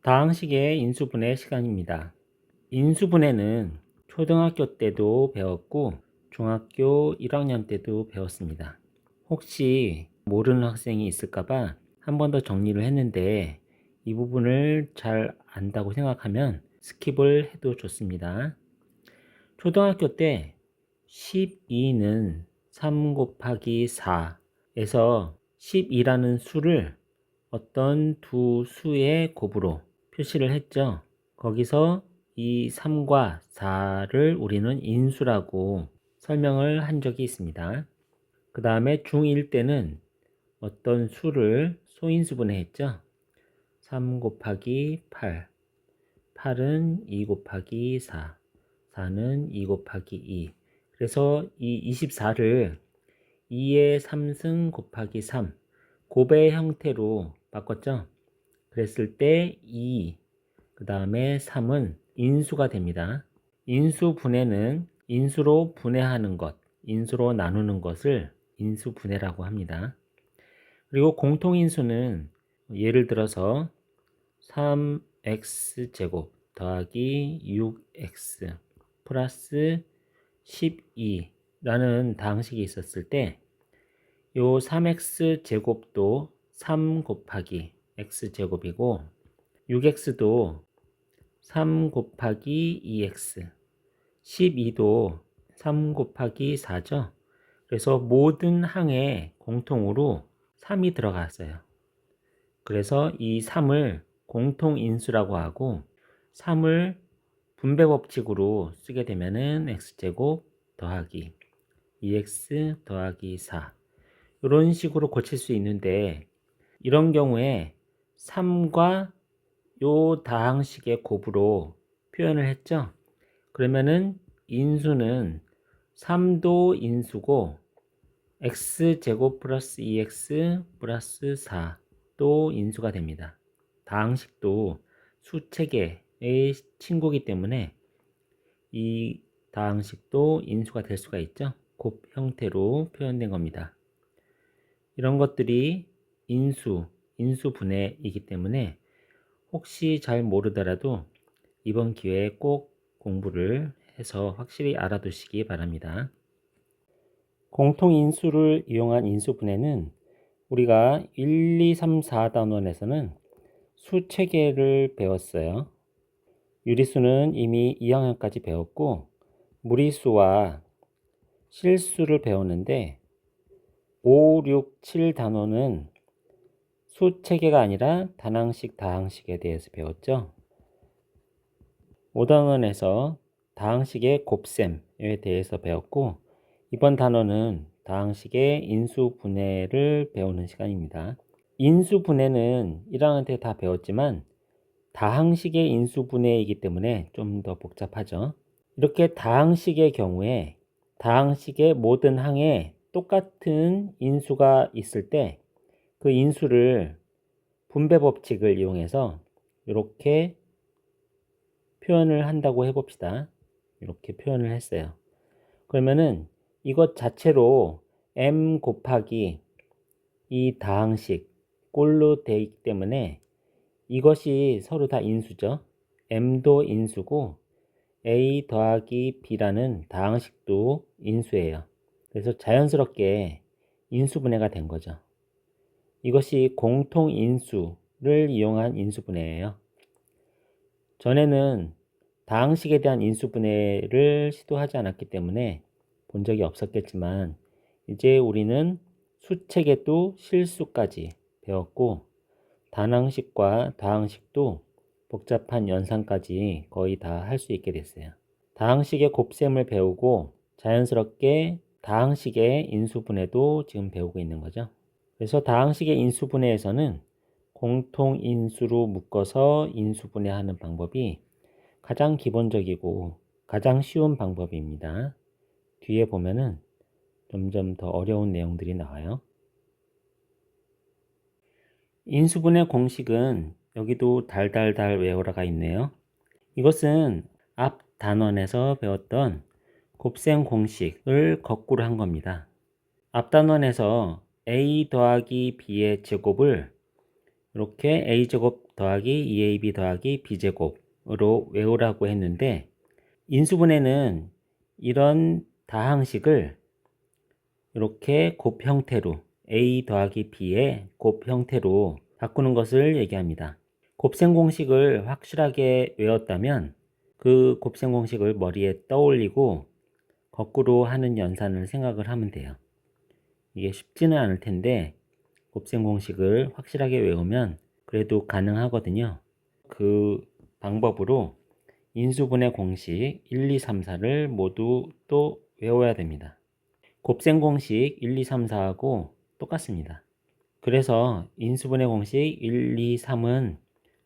다항식의 인수분해 시간입니다. 인수분해는 초등학교 때도 배웠고 중학교 1학년 때도 배웠습니다. 혹시 모르는 학생이 있을까봐 한 번 더 정리를 했는데 이 부분을 잘 안다고 생각하면 스킵을 해도 좋습니다. 초등학교 때 12는 3 곱하기 4에서 12라는 수를 어떤 두 수의 곱으로 표시를 했죠. 거기서 이 3과 4를 우리는 인수라고 설명을 한 적이 있습니다. 그 다음에 중1 때는 어떤 수를 소인수분해 했죠. 3 곱하기 8, 8은 2 곱하기 4, 4는 2 곱하기 2. 그래서 이 24를 2의 3승 곱하기 3, 곱의 형태로 바꿨죠. 그랬을 때 2, 그 다음에 3은 인수가 됩니다. 인수분해는 인수로 분해하는 것, 인수로 나누는 것을 인수분해라고 합니다. 그리고 공통인수는 예를 들어서 3x제곱 더하기 6x 플러스 12라는 다항식이 있었을 때 요 3x제곱도 3 곱하기 x제곱이고 6x도 3 곱하기 2x 12도 3 곱하기 4죠. 그래서 모든 항에 공통으로 3이 들어갔어요. 그래서 이 3을 공통인수라고 하고 3을 분배법칙으로 쓰게 되면은 x제곱 더하기 2x 더하기 4 이런 식으로 고칠 수 있는데 이런 경우에 3과 요 다항식의 곱으로 표현을 했죠. 그러면은 인수는 3도 인수고 x제곱 플러스 2x 플러스 4도 인수가 됩니다. 다항식도 수체계의 친구이기 때문에 이 다항식도 인수가 될 수가 있죠. 곱 형태로 표현된 겁니다. 이런 것들이 인수분해이기 때문에 혹시 잘 모르더라도 이번 기회에 꼭 공부를 해서 확실히 알아두시기 바랍니다. 공통인수를 이용한 인수분해는 우리가 1, 2, 3, 4단원에서는 수체계를 배웠어요. 유리수는 이미 2학년까지 배웠고 무리수와 실수를 배웠는데 5, 6, 7단원은 수체계가 아니라 단항식, 다항식에 대해서 배웠죠. 5단원에서 다항식의 곱셈에 대해서 배웠고 이번 단원은 다항식의 인수분해를 배우는 시간입니다. 인수분해는 1학년 때 다 배웠지만 다항식의 인수분해이기 때문에 좀 더 복잡하죠. 이렇게 다항식의 경우에 다항식의 모든 항에 똑같은 인수가 있을 때 그 인수를 분배 법칙을 이용해서 이렇게 표현을 한다고 해봅시다. 이렇게 표현을 했어요. 그러면은 이것 자체로 m 곱하기 이 다항식 꼴로 되어 있기 때문에 이것이 서로 다 인수죠. m도 인수고 a 더하기 b라는 다항식도 인수예요. 그래서 자연스럽게 인수분해가 된 거죠. 이것이 공통인수를 이용한 인수분해예요. 전에는 다항식에 대한 인수분해를 시도하지 않았기 때문에 본 적이 없었겠지만 이제 우리는 수체계도 실수까지 배웠고 단항식과 다항식도 복잡한 연산까지 거의 다 할 수 있게 됐어요. 다항식의 곱셈을 배우고 자연스럽게 다항식의 인수분해도 지금 배우고 있는 거죠. 그래서 다항식의 인수분해에서는 공통인수로 묶어서 인수분해하는 방법이 가장 기본적이고 가장 쉬운 방법입니다. 뒤에 보면은 점점 더 어려운 내용들이 나와요. 인수분해 공식은 여기도 달달달 외워라가 있네요. 이것은 앞 단원에서 배웠던 곱셈 공식을 거꾸로 한 겁니다. 앞 단원에서 a 더하기 b의 제곱을 이렇게 a제곱 더하기 2ab 더하기 b제곱으로 외우라고 했는데, 인수분해는 이런 다항식을 이렇게 곱 형태로 a 더하기 b의 곱 형태로 바꾸는 것을 얘기합니다. 곱셈 공식을 확실하게 외웠다면 그 곱셈 공식을 머리에 떠올리고 거꾸로 하는 연산을 생각을 하면 돼요. 이게 쉽지는 않을 텐데 곱셈 공식을 확실하게 외우면 그래도 가능하거든요. 그 방법으로 인수분해 공식 1, 2, 3, 4를 모두 또 외워야 됩니다. 곱셈 공식 1, 2, 3, 4하고 똑같습니다. 그래서 인수분해 공식 1, 2, 3은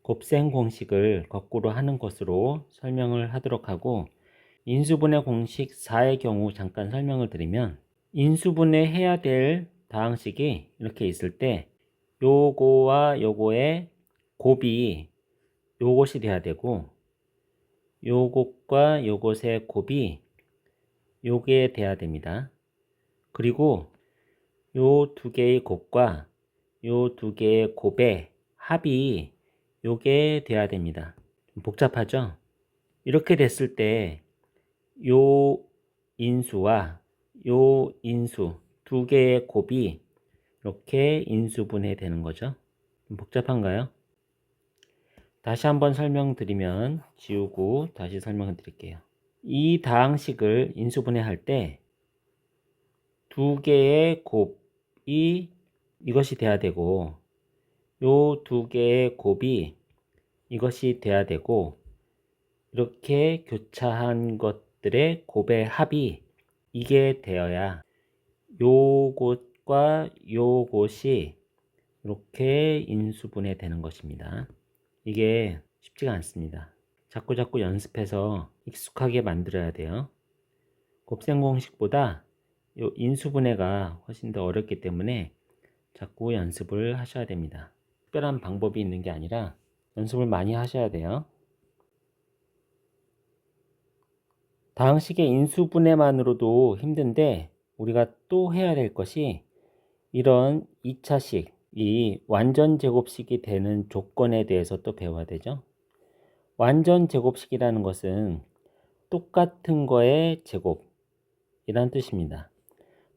곱셈 공식을 거꾸로 하는 것으로 설명을 하도록 하고, 인수분해 공식 4의 경우 잠깐 설명을 드리면, 인수분해 해야 될 다항식이 이렇게 있을 때 요거와 요거의 곱이 요것이 돼야 되고, 요것과 요것의 곱이 요게 돼야 됩니다. 그리고 요 두 개의 곱과 요 두 개의 곱의 합이 요게 돼야 됩니다. 복잡하죠? 이렇게 됐을 때 요 인수와 요 인수 두 개의 곱이 이렇게 인수분해 되는 거죠. 복잡한가요? 다시 한번 설명드리면 지우고 다시 설명을 드릴게요. 이 다항식을 인수분해할 때 두 개의 곱이 이것이 돼야 되고, 요 두 개의 곱이 이것이 돼야 되고, 이렇게 교차한 것들의 곱의 합이 이게 되어야 요것과 요것이 이렇게 인수분해 되는 것입니다. 이게 쉽지가 않습니다. 자꾸 연습해서 익숙하게 만들어야 돼요. 곱셈 공식보다 요 인수분해가 훨씬 더 어렵기 때문에 자꾸 연습을 하셔야 됩니다. 특별한 방법이 있는 게 아니라 연습을 많이 하셔야 돼요. 다항식의 인수분해만으로도 힘든데 우리가 또 해야 될 것이 이런 2차식, 이 완전 제곱식이 되는 조건에 대해서 또 배워야 되죠. 완전 제곱식이라는 것은 똑같은 거의 제곱이란 뜻입니다.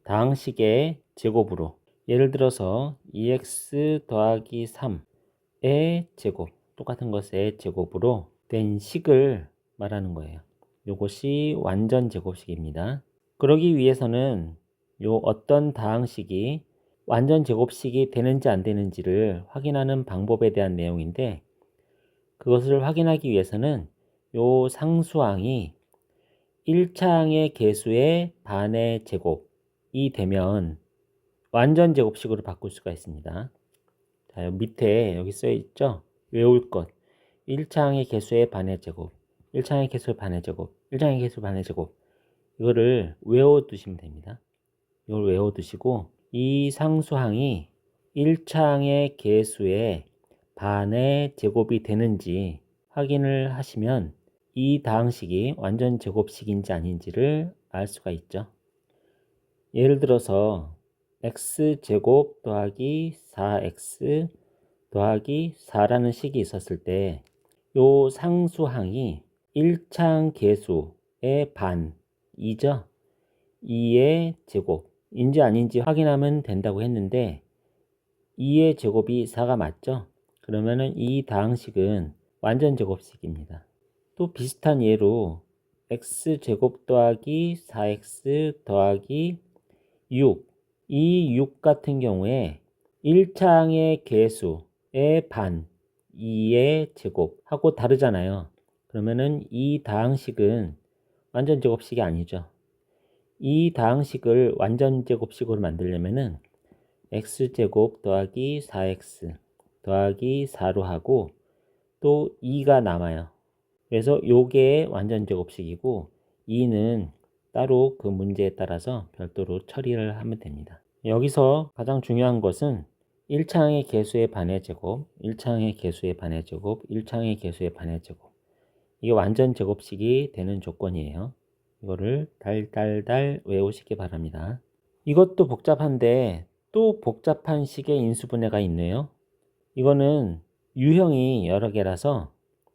다항식의 제곱으로, 예를 들어서 2x 더하기 3의 제곱, 똑같은 것의 제곱으로 된 식을 말하는 거예요. 이것이 완전 제곱식입니다. 그러기 위해서는 요 어떤 다항식이 완전 제곱식이 되는지 안 되는지를 확인하는 방법에 대한 내용인데, 그것을 확인하기 위해서는 요 상수항이 1차항의 개수의 반의 제곱이 되면 완전 제곱식으로 바꿀 수가 있습니다. 자, 밑에 여기 써 있죠? 외울 것. 1차항의 개수의 반의 제곱, 1차항의 개수의 반의 제곱, 1차항의 개수 반의 제곱. 이거를 외워두시면 됩니다. 이걸 외워두시고, 이 상수항이 1차항의 개수의 반의 제곱이 되는지 확인을 하시면 이 다항식이 완전 제곱식인지 아닌지를 알 수가 있죠. 예를 들어서 x제곱 더하기 4x 더하기 4라는 식이 있었을 때 요 상수항이 1차항 개수의 반이죠. 2의 제곱인지 아닌지 확인하면 된다고 했는데 2의 제곱이 4가 맞죠? 그러면은 이 다항식은 완전 제곱식입니다. 또 비슷한 예로 x제곱 더하기 4x 더하기 6, 이 6 같은 경우에 1차항의 개수의 반, 2의 제곱하고 다르잖아요. 그러면은 이 다항식은 완전 제곱식이 아니죠. 이 다항식을 완전 제곱식으로 만들려면은 x제곱 더하기 4x 더하기 4로 하고 또 2가 남아요. 그래서 요게 완전 제곱식이고 2는 따로 그 문제에 따라서 별도로 처리를 하면 됩니다. 여기서 가장 중요한 것은 1차항의 개수의 반의 제곱, 1차항의 개수의 반의 제곱, 1차항의 개수의 반의 제곱. 이게 완전 제곱식이 되는 조건이에요. 이거를 달달달 외우시기 바랍니다. 이것도 복잡한데 또 복잡한 식의 인수분해가 있네요. 이거는 유형이 여러 개라서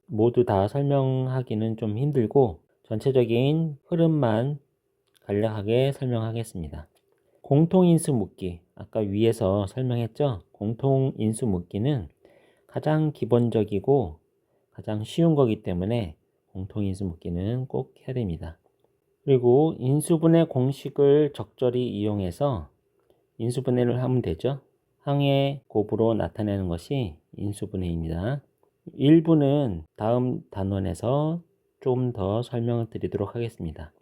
모두 다 설명하기는 좀 힘들고 전체적인 흐름만 간략하게 설명하겠습니다. 공통인수 묻기, 아까 위에서 설명했죠? 공통인수 묻기는 가장 기본적이고 가장 쉬운 거기 때문에 공통인수 묻기는 꼭 해야 됩니다. 그리고 인수분해 공식을 적절히 이용해서 인수분해를 하면 되죠. 항의 곱으로 나타내는 것이 인수분해입니다. 일부는 다음 단원에서 좀 더 설명을 드리도록 하겠습니다.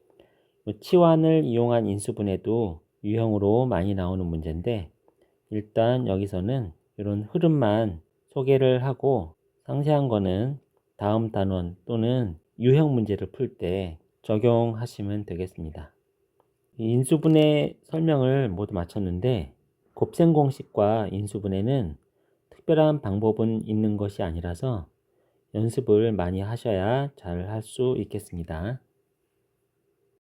치환을 이용한 인수분해도 유형으로 많이 나오는 문제인데 일단 여기서는 이런 흐름만 소개를 하고 상세한 거는 다음 단원 또는 유형 문제를 풀 때 적용하시면 되겠습니다. 인수분해 설명을 모두 마쳤는데 곱셈 공식과 인수분해는 특별한 방법은 있는 것이 아니라서 연습을 많이 하셔야 잘 할 수 있겠습니다.